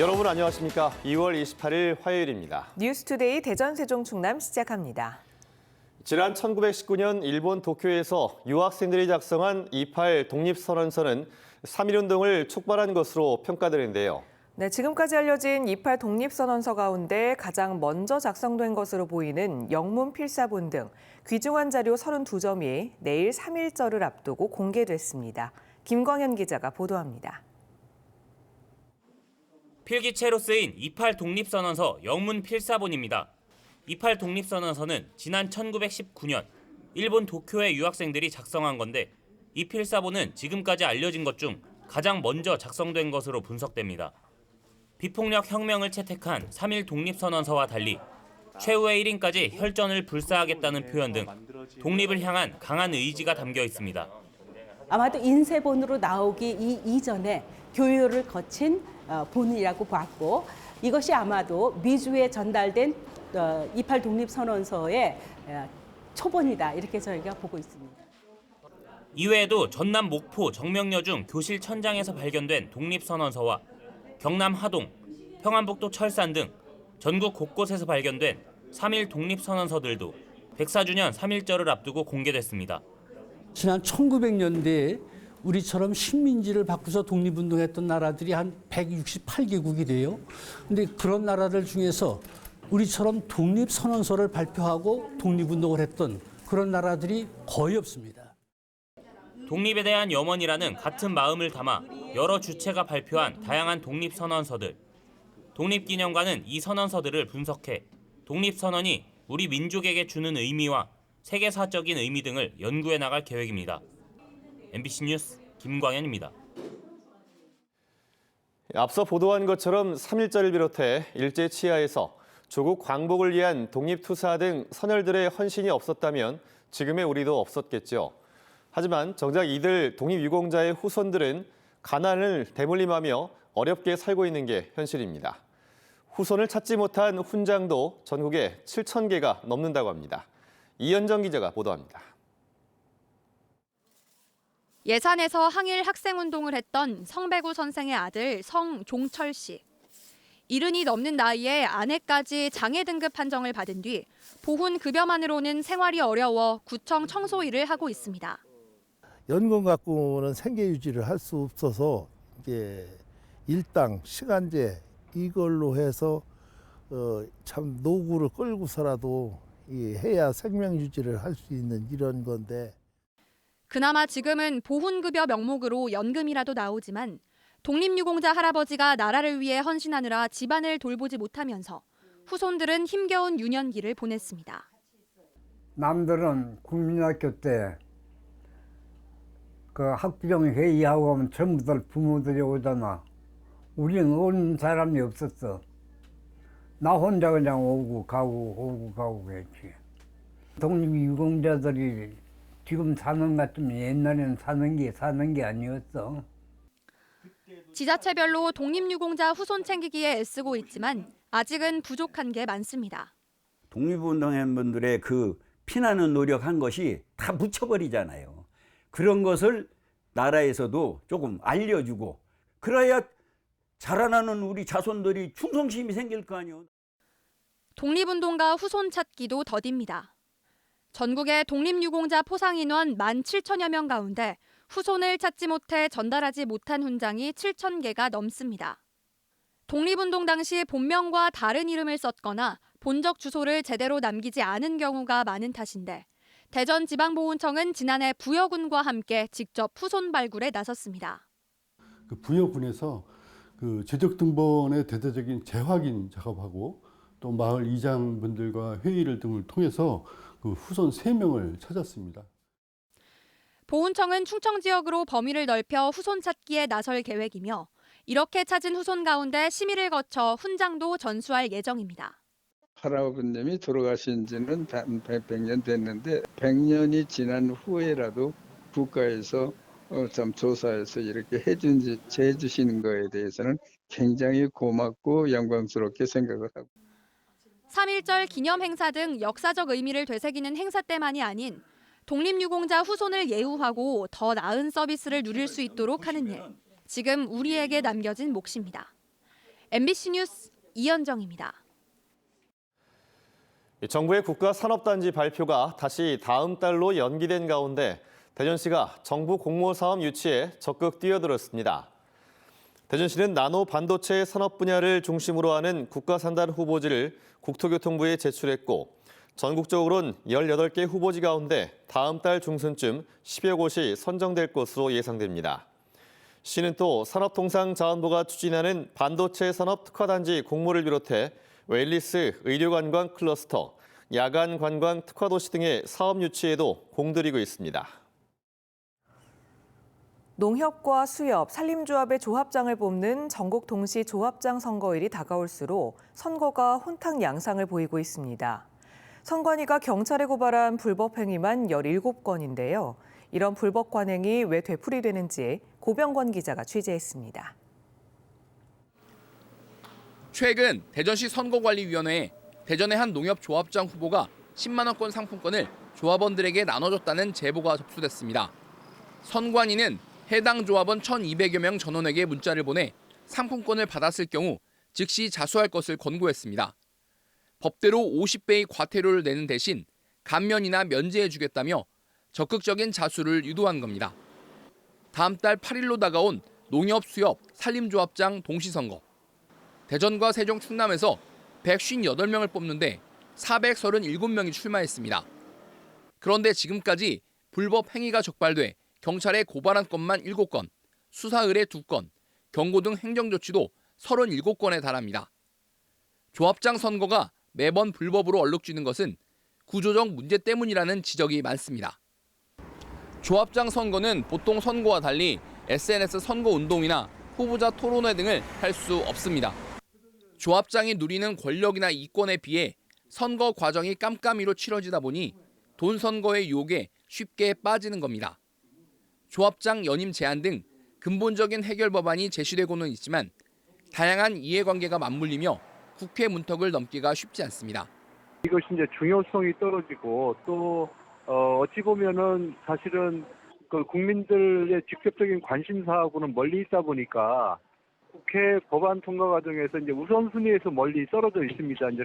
여러분 안녕하십니까? 2월 28일 화요일입니다. 뉴스투데이 대전 세종 충남 시작합니다. 지난 1919년 일본 도쿄에서 유학생들이 작성한 28 독립선언서는 3.1운동을 촉발한 것으로 평가되는데요. 네, 지금까지 알려진 28 독립선언서 가운데 가장 먼저 작성된 것으로 보이는 영문 필사본 등 귀중한 자료 32점이 내일 3.1절을 앞두고 공개됐습니다. 김광현 기자가 보도합니다. 필기체로 쓰인 28 독립선언서 영문 필사본입니다. 28 독립선언서는 지난 1919년 일본 도쿄의 유학생들이 작성한 건데 이 필사본은 지금까지 알려진 것 중 가장 먼저 작성된 것으로 분석됩니다. 비폭력 혁명을 채택한 3.1 독립선언서와 달리 최후의 1인까지 혈전을 불사하겠다는 표현 등 독립을 향한 강한 의지가 담겨 있습니다. 아마도 인쇄본으로 나오기 이전에 교류를 거친 본이라고 봤고 이것이 아마도 미주에 전달된 28 독립선언서의 초본이다 이렇게 저희가 보고 있습니다. 이외에도 전남 목포 정명여중 교실 천장에서 발견된 독립선언서와 경남 하동, 평안북도 철산 등 전국 곳곳에서 발견된 3.1 독립선언서들도 104주년 3.1절을 앞두고 공개됐습니다. 지난 1900년대에 우리처럼 식민지를 바꾸서 독립운동했던 나라들이 한 168개국이 돼요. 근데 그런 나라들 중에서 우리처럼 독립선언서를 발표하고 독립운동을 했던 그런 나라들이 거의 없습니다. 독립에 대한 염원이라는 같은 마음을 담아 여러 주체가 발표한 다양한 독립선언서들. 독립기념관은 이 선언서들을 분석해 독립선언이 우리 민족에게 주는 의미와 세계사적인 의미 등을 연구해 나갈 계획입니다. MBC 뉴스 김광현입니다. 앞서 보도한 것처럼 3.1절을 비롯해 일제 치하에서 조국 광복을 위한 독립투사 등 선열들의 헌신이 없었다면 지금의 우리도 없었겠죠. 하지만 정작 이들 독립유공자의 후손들은 가난을 대물림하며 어렵게 살고 있는 게 현실입니다. 후손을 찾지 못한 훈장도 전국에 7,000개가 넘는다고 합니다. 이현정 기자가 보도합니다. 예산에서 항일 학생운동을 했던 성배구 선생의 아들 성종철 씨. 70이 넘는 나이에 아내까지 장애 등급 판정을 받은 뒤 보훈 급여만으로는 생활이 어려워 구청 청소 일을 하고 있습니다. 연금 갖고는 생계 유지를 할 수 없어서 이제 일당 시간제 이걸로 해서 참 노구를 끌고서라도 해야 생명 유지를 할 수 있는 이런 건데. 그나마 지금은 보훈급여 명목으로 연금이라도 나오지만 독립유공자 할아버지가 나라를 위해 헌신하느라 집안을 돌보지 못하면서 후손들은 힘겨운 유년기를 보냈습니다. 남들은 국민학교 때 그 학부형 회의하고 하면 전부들 부모들이 오잖아. 우리는 오는 사람이 없었어. 나 혼자 그냥 오고 가고 했지. 독립유공자들이 지금 사는 것 같으면 옛날에는 사는 게 아니었어. 지자체별로 독립유공자 후손 챙기기에 애쓰고 있지만 아직은 부족한 게 많습니다. 독립운동한 분들의 그 피나는 노력한 것이 다 묻혀버리잖아요. 그런 것을 나라에서도 조금 알려주고 그래야 자라나는 우리 자손들이 충성심이 생길 거 아니에요. 독립운동가 후손 찾기도 더딥니다. 전국의 독립유공자 포상인원 17,000여 명 가운데 후손을 찾지 못해 전달하지 못한 훈장이 7,000개가 넘습니다. 독립운동 당시 본명과 다른 이름을 썼거나 본적 주소를 제대로 남기지 않은 경우가 많은 탓인데 대전지방보훈청은 지난해 부여군과 함께 직접 후손 발굴에 나섰습니다. 그 부여군에서 그 재적등본의 대대적인 재확인 작업하고 또 마을 이장분들과 회의를 등을 통해서 그 후손 3명을 찾았습니다. 보훈청은 충청 지역으로 범위를 넓혀 후손 찾기에 나설 계획이며 이렇게 찾은 후손 가운데 심의를 거쳐 훈장도 전수할 예정입니다. 할아버님이 돌아가신 지는 100년 됐는데 100년이 지난 후에라도 국가에서 좀 조사해서 이렇게 해주시는 거에 대해서는 굉장히 고맙고 영광스럽게 생각을 하고. 3.1절 기념 행사 등 역사적 의미를 되새기는 행사 때만이 아닌 독립유공자 후손을 예우하고 더 나은 서비스를 누릴 수 있도록 하는 일. 지금 우리에게 남겨진 몫입니다. MBC 뉴스 이현정입니다. 정부의 국가산업단지 발표가 다시 다음 달로 연기된 가운데 대전시가 정부 공모사업 유치에 적극 뛰어들었습니다. 대전시는 나노 반도체 산업 분야를 중심으로 하는 국가산단 후보지를 국토교통부에 제출했고 전국적으로는 18개 후보지 가운데 다음 달 중순쯤 10여 곳이 선정될 것으로 예상됩니다. 시는 또 산업통상자원부가 추진하는 반도체 산업 특화단지 공모를 비롯해 웰리스 의료관광 클러스터, 야간관광 특화도시 등의 사업 유치에도 공들이고 있습니다. 농협과 수협, 산림조합의 조합장을 뽑는 전국 동시 조합장 선거일이 다가올수록 선거가 혼탁 양상을 보이고 있습니다. 선관위가 경찰에 고발한 불법 행위만 17건인데요. 이런 불법 관행이 왜 되풀이되는지 고병권 기자가 취재했습니다. 최근 대전시 선거관리위원회에 대전의 한 농협 조합장 후보가 10만 원권 상품권을 조합원들에게 나눠줬다는 제보가 접수됐습니다. 선관위는 해당 조합원 1,200여 명 전원에게 문자를 보내 상품권을 받았을 경우 즉시 자수할 것을 권고했습니다. 법대로 50배의 과태료를 내는 대신 감면이나 면제해주겠다며 적극적인 자수를 유도한 겁니다. 다음 달 8일로 다가온 농협, 수협, 산림조합장 동시선거. 대전과 세종, 충남에서 158명을 뽑는데 437명이 출마했습니다. 그런데 지금까지 불법 행위가 적발돼 경찰에 고발한 건만 7건, 수사 의뢰 2건, 경고 등 행정조치도 37건에 달합니다. 조합장 선거가 매번 불법으로 얼룩지는 것은 구조적 문제 때문이라는 지적이 많습니다. 조합장 선거는 보통 선거와 달리 SNS 선거운동이나 후보자 토론회 등을 할 수 없습니다. 조합장이 누리는 권력이나 이권에 비해 선거 과정이 깜깜이로 치러지다 보니 돈 선거의 유혹에 쉽게 빠지는 겁니다. 조합장 연임 제한 등 근본적인 해결 법안이 제시되고는 있지만 다양한 이해관계가 맞물리며 국회 문턱을 넘기가 쉽지 않습니다. 이것이 이제 중요성이 떨어지고 또 어찌 보면은 사실은 그 국민들의 직접적인 관심사하고는 멀리 있다 보니까 국회 법안 통과 과정에서 이제 우선순위에서 멀리 떨어져 있습니다. 이제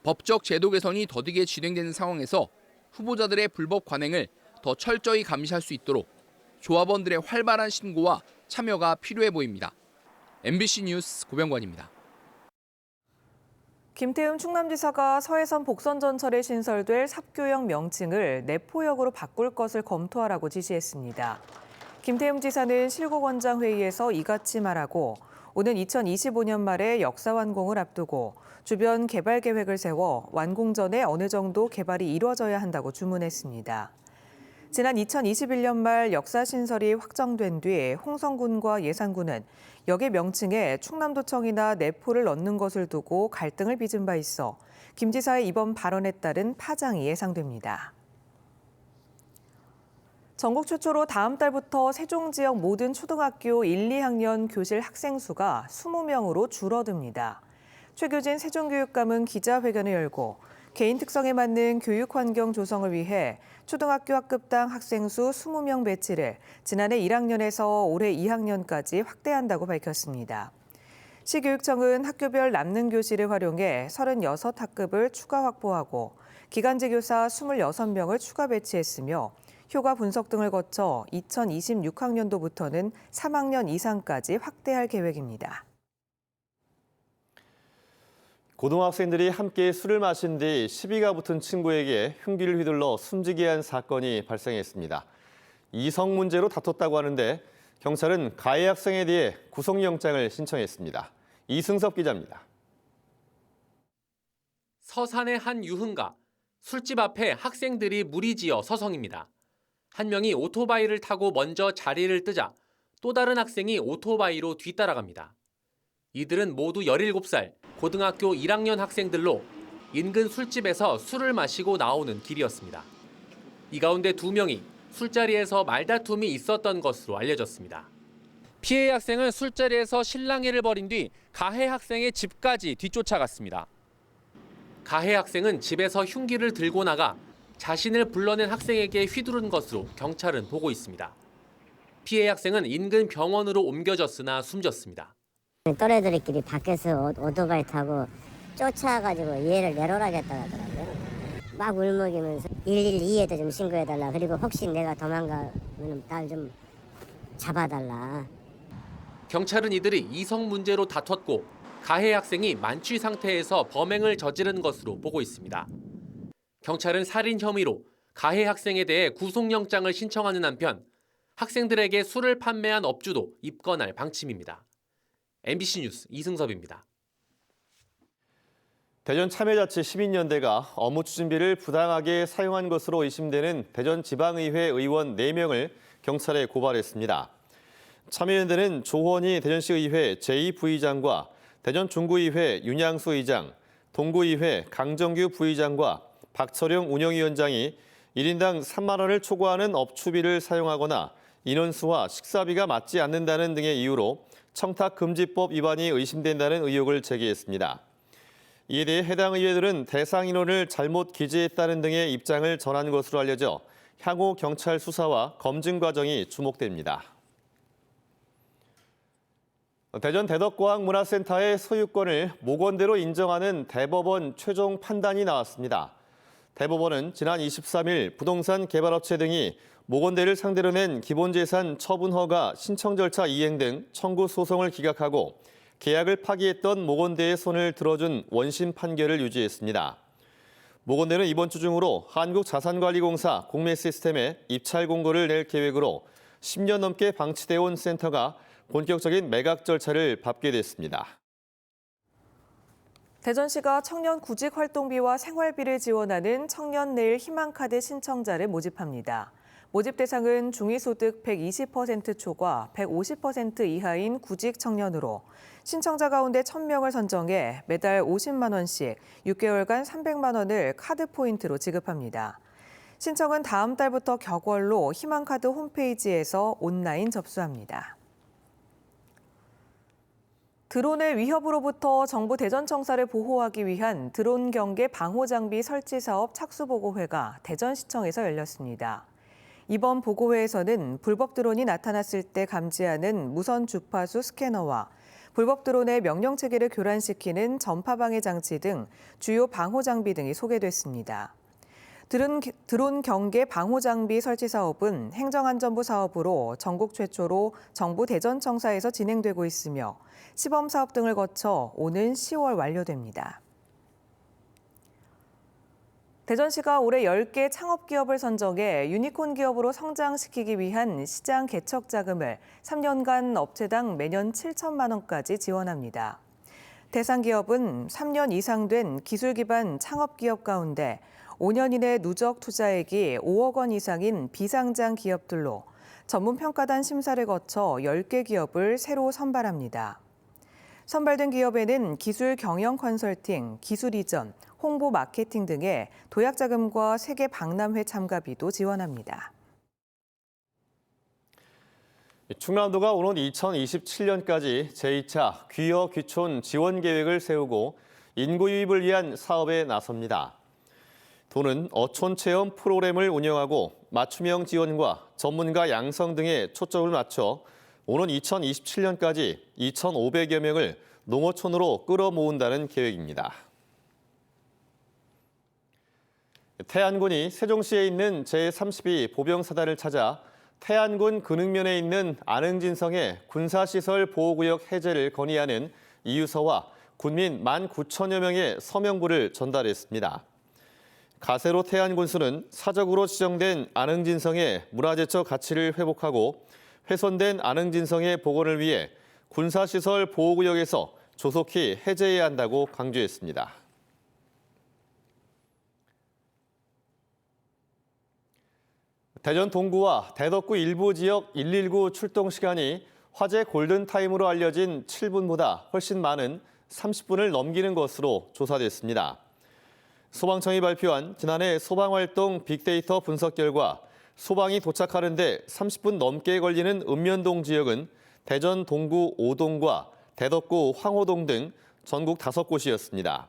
법적 제도 개선이 더디게 진행되는 상황에서 후보자들의 불법 관행을 더 철저히 감시할 수 있도록 조합원들의 활발한 신고와 참여가 필요해 보입니다. MBC 뉴스 고병관입니다. 김태흠 충남지사가 서해선 복선전철에 신설될 삽교역 명칭을 내포역으로 바꿀 것을 검토하라고 지시했습니다. 김태흠 지사는 실곡원장 회의에서 이같이 말하고 오는 2025년 말에 역사 완공을 앞두고 주변 개발 계획을 세워 완공 전에 어느 정도 개발이 이루어져야 한다고 주문했습니다. 지난 2021년 말 역사 신설이 확정된 뒤 홍성군과 예산군은 역의 명칭에 충남도청이나 내포를 넣는 것을 두고 갈등을 빚은 바 있어 김 지사의 이번 발언에 따른 파장이 예상됩니다. 전국 최초로 다음 달부터 세종 지역 모든 초등학교 1, 2학년 교실 학생 수가 20명으로 줄어듭니다. 최규진 세종교육감은 기자회견을 열고 개인 특성에 맞는 교육 환경 조성을 위해 초등학교 학급당 학생 수 20명 배치를 지난해 1학년에서 올해 2학년까지 확대한다고 밝혔습니다. 시교육청은 학교별 남는 교실을 활용해 36학급을 추가 확보하고 기간제 교사 26명을 추가 배치했으며 효과 분석 등을 거쳐 2026학년도부터는 3학년 이상까지 확대할 계획입니다. 고등학생들이 함께 술을 마신 뒤 시비가 붙은 친구에게 흉기를 휘둘러 숨지게 한 사건이 발생했습니다. 이성 문제로 다퉜다고 하는데 경찰은 가해 학생에 대해 구속영장을 신청했습니다. 이승섭 기자입니다. 서산의 한 유흥가, 술집 앞에 학생들이 무리지어 서성입니다. 한 명이 오토바이를 타고 먼저 자리를 뜨자 또 다른 학생이 오토바이로 뒤따라갑니다. 이들은 모두 17살 고등학교 1학년 학생들로 인근 술집에서 술을 마시고 나오는 길이었습니다. 이 가운데 2명이 술자리에서 말다툼이 있었던 것으로 알려졌습니다. 피해 학생은 술자리에서 실랑이를 벌인 뒤 가해 학생의 집까지 뒤쫓아갔습니다. 가해 학생은 집에서 흉기를 들고 나가 자신을 불러낸 학생에게 휘두른 것으로 경찰은 보고 있습니다. 피해 학생은 인근 병원으로 옮겨졌으나 숨졌습니다. 또래들끼리 밖에서 오토바이 타고 쫓아가지고 얘를 내려라겠다 하더라고요. 막 울먹이면서 112에도 좀 신고해달라. 그리고 혹시 내가 도망가면 날 좀 잡아달라. 경찰은 이들이 이성 문제로 다퉜고 가해 학생이 만취 상태에서 범행을 저지른 것으로 보고 있습니다. 경찰은 살인 혐의로 가해 학생에 대해 구속영장을 신청하는 한편 학생들에게 술을 판매한 업주도 입건할 방침입니다. MBC 뉴스 이승섭입니다. 대전 참여자치 시민연대가 업무 추진비를 부당하게 사용한 것으로 의심되는 대전지방의회 의원 4명을 경찰에 고발했습니다. 참여연대는 조원희 대전시 의회 제2부의장과 대전 중구의회 윤양수 의장, 동구의회 강정규 부의장과 박철용 운영위원장이 1인당 3만 원을 초과하는 업추비를 사용하거나 인원수와 식사비가 맞지 않는다는 등의 이유로 청탁금지법 위반이 의심된다는 의혹을 제기했습니다. 이에 대해 해당 의회들은 대상 인원을 잘못 기재했다는 등의 입장을 전한 것으로 알려져 향후 경찰 수사와 검증 과정이 주목됩니다. 대전 대덕과학문화센터의 소유권을 모건대로 인정하는 대법원 최종 판단이 나왔습니다. 대법원은 지난 23일 부동산 개발업체 등이 모건대를 상대로 낸 기본재산 처분 허가 신청 절차 이행 등 청구 소송을 기각하고 계약을 파기했던 모건대의 손을 들어준 원심 판결을 유지했습니다. 모건대는 이번 주 중으로 한국자산관리공사 공매시스템에 입찰 공고를 낼 계획으로 10년 넘게 방치돼 온 센터가 본격적인 매각 절차를 밟게 됐습니다. 대전시가 청년 구직 활동비와 생활비를 지원하는 청년내일 희망카드 신청자를 모집합니다. 모집 대상은 중위소득 120% 초과 150% 이하인 구직 청년으로 신청자 가운데 1,000명을 선정해 매달 50만 원씩 6개월간 300만 원을 카드 포인트로 지급합니다. 신청은 다음 달부터 격월로 희망카드 홈페이지에서 온라인 접수합니다. 드론의 위협으로부터 정부 대전청사를 보호하기 위한 드론 경계 방호 장비 설치 사업 착수보고회가 대전시청에서 열렸습니다. 이번 보고회에서는 불법 드론이 나타났을 때 감지하는 무선 주파수 스캐너와 불법 드론의 명령 체계를 교란시키는 전파 방해 장치 등 주요 방호 장비 등이 소개됐습니다. 드론 경계 방호 장비 설치 사업은 행정안전부 사업으로 전국 최초로 정부 대전청사에서 진행되고 있으며 시범 사업 등을 거쳐 오는 10월 완료됩니다. 대전시가 올해 10개 창업기업을 선정해 유니콘 기업으로 성장시키기 위한 시장 개척 자금을 3년간 업체당 매년 7천만 원까지 지원합니다. 대상 기업은 3년 이상 된 기술 기반 창업기업 가운데 5년 이내 누적 투자액이 5억 원 이상인 비상장 기업들로 전문평가단 심사를 거쳐 10개 기업을 새로 선발합니다. 선발된 기업에는 기술 경영 컨설팅, 기술 이전, 홍보 마케팅 등의 도약 자금과 세계 박람회 참가비도 지원합니다. 충남도가 오는 2027년까지 제2차 귀여 귀촌 지원 계획을 세우고 인구 유입을 위한 사업에 나섭니다. 도는 어촌 체험 프로그램을 운영하고 맞춤형 지원과 전문가 양성 등에 초점을 맞춰 오는 2027년까지 2,500여 명을 농어촌으로 끌어모은다는 계획입니다. 태안군이 세종시에 있는 제32 보병사단을 찾아 태안군 근흥면에 있는 안흥진성의 군사시설 보호구역 해제를 건의하는 이유서와 군민 19,000여 명의 서명부를 전달했습니다. 가세로 태안군수는 사적으로 지정된 안흥진성의 문화재적 가치를 회복하고 훼손된 안흥진성의 복원을 위해 군사시설 보호구역에서 조속히 해제해야 한다고 강조했습니다. 대전 동구와 대덕구 일부 지역 119 출동 시간이 화재 골든타임으로 알려진 7분보다 훨씬 많은 30분을 넘기는 것으로 조사됐습니다. 소방청이 발표한 지난해 소방활동 빅데이터 분석 결과 소방이 도착하는 데 30분 넘게 걸리는 읍면동 지역은 대전 동구 5동과 대덕구 황호동 등 전국 5곳이었습니다.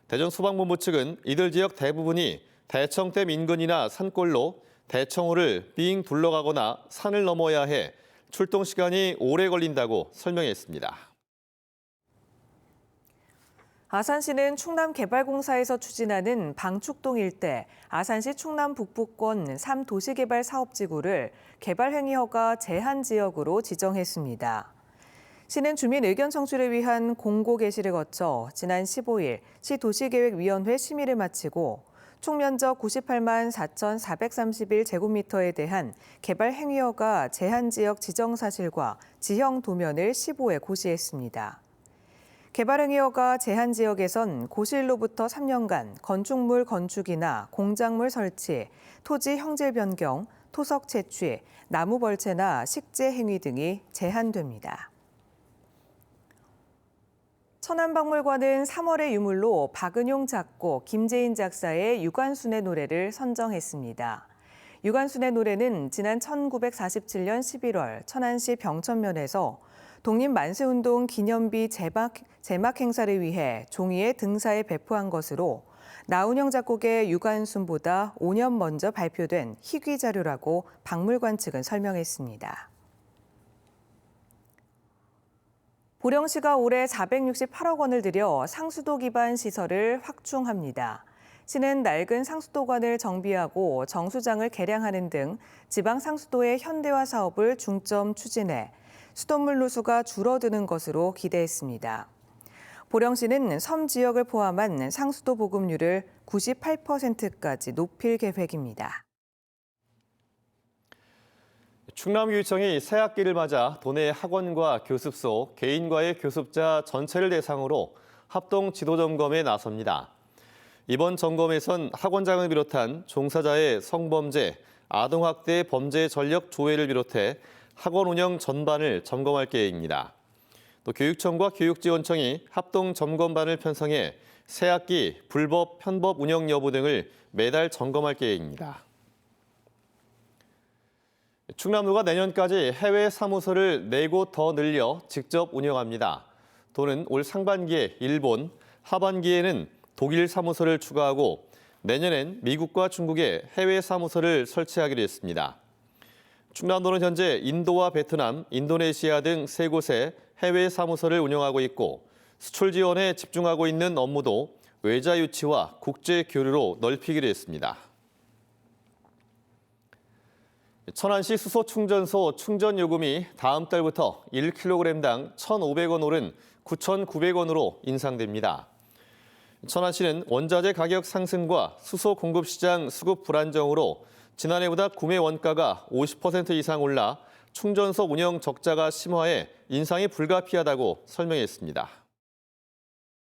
대전 소방본부 측은 이들 지역 대부분이 대청댐 인근이나 산골로 대청호를 빙 둘러가거나 산을 넘어야 해 출동 시간이 오래 걸린다고 설명했습니다. 아산시는 충남개발공사에서 추진하는 방축동 일대 아산시 충남북부권 3도시개발 사업지구를 개발행위허가 제한지역으로 지정했습니다. 시는 주민 의견 청취를 위한 공고 게시를 거쳐 지난 15일 시도시계획위원회 심의를 마치고 총 면적 98만 4,431제곱미터에 대한 개발행위허가 제한지역 지정사실과 지형 도면을 15회 고시했습니다. 개발행위허가 제한지역에선 고시일로부터 3년간 건축물 건축이나 공작물 설치, 토지 형질 변경, 토석 채취, 나무 벌채나 식재 행위 등이 제한됩니다. 천안박물관은 3월의 유물로 박은용 작곡, 김재인 작사의 유관순의 노래를 선정했습니다. 유관순의 노래는 지난 1947년 11월 천안시 병천면에서 독립만세운동 기념비 제막 행사를 위해 종이에 등사에 배포한 것으로 나운영 작곡의 유관순보다 5년 먼저 발표된 희귀 자료라고 박물관 측은 설명했습니다. 보령시가 올해 468억 원을 들여 상수도 기반 시설을 확충합니다. 시는 낡은 상수도관을 정비하고 정수장을 개량하는 등 지방 상수도의 현대화 사업을 중점 추진해 수돗물 누수가 줄어드는 것으로 기대했습니다. 보령시는 섬 지역을 포함한 상수도 보급률을 98%까지 높일 계획입니다. 충남교육청이 새학기를 맞아 도내 학원과 교습소, 개인과의 교습자 전체를 대상으로 합동 지도 점검에 나섭니다. 이번 점검에선 학원장을 비롯한 종사자의 성범죄, 아동학대 범죄 전력 조회를 비롯해 학원 운영 전반을 점검할 계획입니다. 또 교육청과 교육지원청이 합동 점검반을 편성해 새학기 불법, 편법 운영 여부 등을 매달 점검할 계획입니다. 충남도가 내년까지 해외 사무소를 4곳 더 늘려 직접 운영합니다. 도는 올 상반기에 일본, 하반기에는 독일 사무소를 추가하고 내년엔 미국과 중국에 해외 사무소를 설치하기로 했습니다. 충남도는 현재 인도와 베트남, 인도네시아 등 3곳에 해외 사무소를 운영하고 있고 수출 지원에 집중하고 있는 업무도 외자 유치와 국제 교류로 넓히기로 했습니다. 천안시 수소충전소 충전 요금이 다음 달부터 1kg당 1,500원 오른 9,900원으로 인상됩니다. 천안시는 원자재 가격 상승과 수소 공급 시장 수급 불안정으로 지난해보다 구매 원가가 50% 이상 올라 충전소 운영 적자가 심화해 인상이 불가피하다고 설명했습니다.